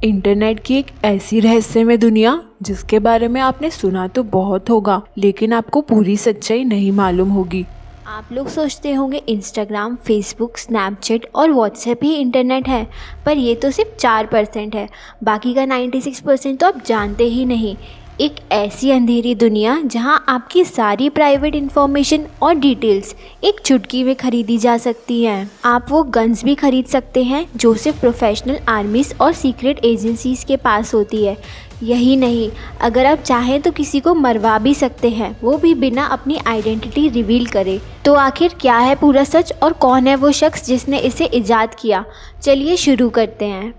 Internet की एक ऐसी रहस्यमय दुनिया जिसके बारे में आपने सुना तो बहुत होगा, लेकिन आपको पूरी सच्चाई नहीं मालूम होगी। आप लोग सोचते होंगे इंस्टाग्राम, फेसबुक, स्नैपचैट और व्हाट्सएप ही इंटरनेट है, पर ये तो सिर्फ 4% है। बाकी का 96% तो आप जानते ही नहीं। एक ऐसी अंधेरी दुनिया जहां आपकी सारी प्राइवेट इन्फॉर्मेशन और डिटेल्स एक चुटकी में खरीदी जा सकती हैं। आप वो गन्स भी खरीद सकते हैं जो सिर्फ प्रोफेशनल आर्मीज और सीक्रेट एजेंसीज के पास होती है। यही नहीं, अगर आप चाहें तो किसी को मरवा भी सकते हैं, वो भी बिना अपनी आइडेंटिटी रिवील करे। तो आखिर क्या है पूरा सच और कौन है वो शख्स जिसने इसे इजाद किया? चलिए शुरू करते हैं।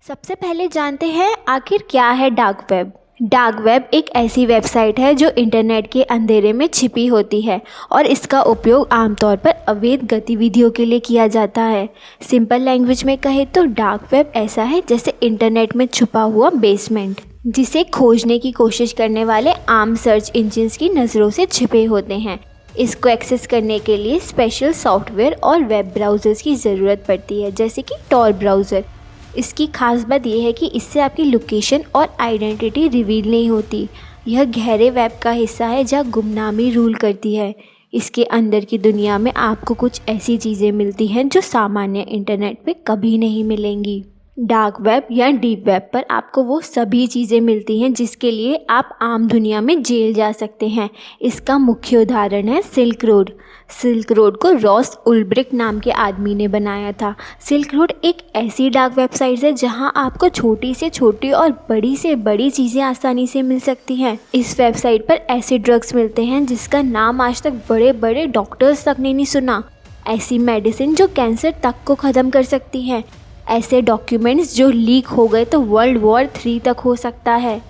सबसे पहले जानते हैं आखिर क्या है डार्क वेब। डार्क वेब एक ऐसी वेबसाइट है जो इंटरनेट के अंधेरे में छिपी होती है और इसका उपयोग आमतौर पर अवैध गतिविधियों के लिए किया जाता है। सिंपल लैंग्वेज में कहे तो डार्क वेब ऐसा है जैसे इंटरनेट में छुपा हुआ बेसमेंट, जिसे खोजने की कोशिश करने वाले आम सर्च इंजिन्स की नज़रों से छिपे होते हैं। इसको एक्सेस करने के लिए स्पेशल सॉफ्टवेयर और वेब ब्राउज़र्स की ज़रूरत पड़ती है, जैसे कि टॉर ब्राउज़र। इसकी खास बात यह है कि इससे आपकी लोकेशन और आइडेंटिटी रिवील नहीं होती। यह गहरे वेब का हिस्सा है जहाँ गुमनामी रूल करती है। इसके अंदर की दुनिया में आपको कुछ ऐसी चीज़ें मिलती हैं जो सामान्य इंटरनेट पे कभी नहीं मिलेंगी। डार्क वेब या डीप वेब पर आपको वो सभी चीज़ें मिलती हैं जिसके लिए आप आम दुनिया में जेल जा सकते हैं। इसका मुख्य उदाहरण है सिल्क रोड। सिल्क रोड को रॉस उल्ब्रिक नाम के आदमी ने बनाया था। सिल्क रोड एक ऐसी डार्क वेबसाइट है जहां आपको छोटी से छोटी और बड़ी से बड़ी चीज़ें आसानी से मिल सकती हैं। इस वेबसाइट पर ऐसे ड्रग्स मिलते हैं जिसका नाम आज तक बड़े बड़े डॉक्टर्स तक ने नहीं सुना। ऐसी मेडिसिन जो कैंसर तक को ख़त्म कर सकती हैं। ऐसे डॉक्यूमेंट्स जो लीक हो गए तो वर्ल्ड वॉर 3 तक हो सकता है।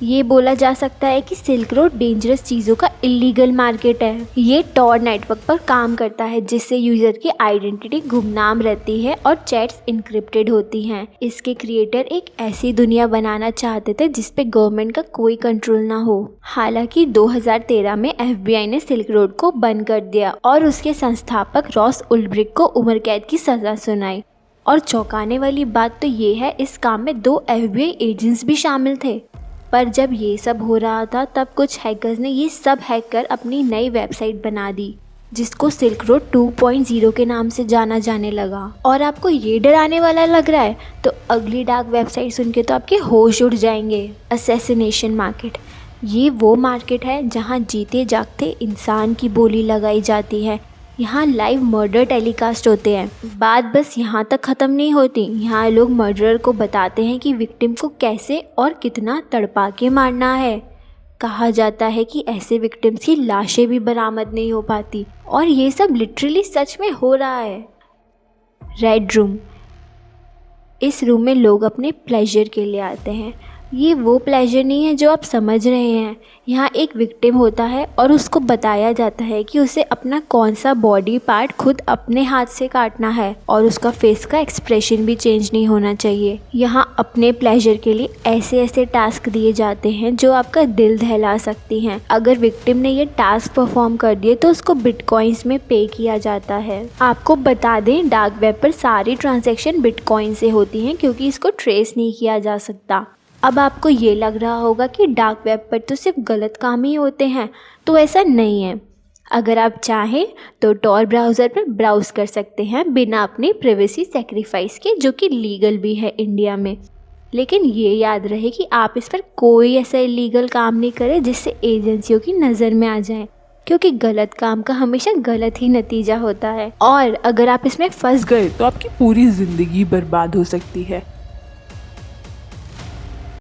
ये बोला जा सकता है कि सिल्क रोड डेंजरस चीज़ों का इलीगल मार्केट है। ये टॉर नेटवर्क पर काम करता है जिससे यूज़र की आइडेंटिटी गुमनाम रहती है और चैट्स इनक्रिप्टेड होती हैं। इसके क्रिएटर एक ऐसी दुनिया बनाना चाहते थे जिस पे गवर्नमेंट का कोई कंट्रोल ना हो। हालांकि 2013 में FBI ने सिल्क रोड को बंद कर दिया और उसके संस्थापक रॉस उल्ब्रिक को उम्र कैद की सज़ा सुनाई। और चौंकाने वाली बात तो ये है, इस काम में 2 FBI एजेंट्स भी शामिल थे। पर जब ये सब हो रहा था तब कुछ हैकर्स ने ये सब हैक कर अपनी नई वेबसाइट बना दी जिसको सिल्क रोड 2.0 के नाम से जाना जाने लगा। और आपको ये डराने वाला लग रहा है तो अगली डार्क वेबसाइट सुन के तो आपके होश उड़ जाएंगे। Assassination market. ये वो मार्केट है जहाँ जीते जागते इंसान की बोली लगाई जाती है। यहाँ लाइव मर्डर टेलीकास्ट होते हैं। बात बस यहाँ तक ख़त्म नहीं होती। यहाँ लोग मर्डरर को बताते हैं कि विक्टिम को कैसे और कितना तड़पा के मारना है। कहा जाता है कि ऐसे विक्टिम्स की लाशें भी बरामद नहीं हो पाती और ये सब लिटरली सच में हो रहा है। Red room. इस रूम में लोग अपने प्लेजर के लिए आते हैं। ये वो प्लेजर नहीं है जो आप समझ रहे हैं। यहाँ एक विक्टिम होता है और उसको बताया जाता है कि उसे अपना कौन सा बॉडी पार्ट खुद अपने हाथ से काटना है और उसका फेस का एक्सप्रेशन भी चेंज नहीं होना चाहिए। यहाँ अपने प्लेजर के लिए ऐसे ऐसे टास्क दिए जाते हैं जो आपका दिल दहला सकती हैं। अगर विक्टिम ने ये टास्क परफॉर्म कर दिए तो उसको बिटकॉइंस में पे किया जाता है। आपको बता दें, डार्क वेब पर सारी ट्रांजैक्शन बिटकॉइन से होती हैं क्योंकि इसको ट्रेस नहीं किया जा सकता। अब आपको ये लग रहा होगा कि डार्क वेब पर तो सिर्फ गलत काम ही होते हैं, तो ऐसा नहीं है। अगर आप चाहें तो टॉर ब्राउज़र पर ब्राउज़ कर सकते हैं बिना अपनी प्राइवेसी सेक्रीफाइस के, जो कि लीगल भी है इंडिया में। लेकिन ये याद रहे कि आप इस पर कोई ऐसा इलीगल काम नहीं करें जिससे एजेंसियों की नज़र में आ जाएं, क्योंकि गलत काम का हमेशा गलत ही नतीजा होता है। और अगर आप इसमें फंस गए तो आपकी पूरी ज़िंदगी बर्बाद हो सकती है।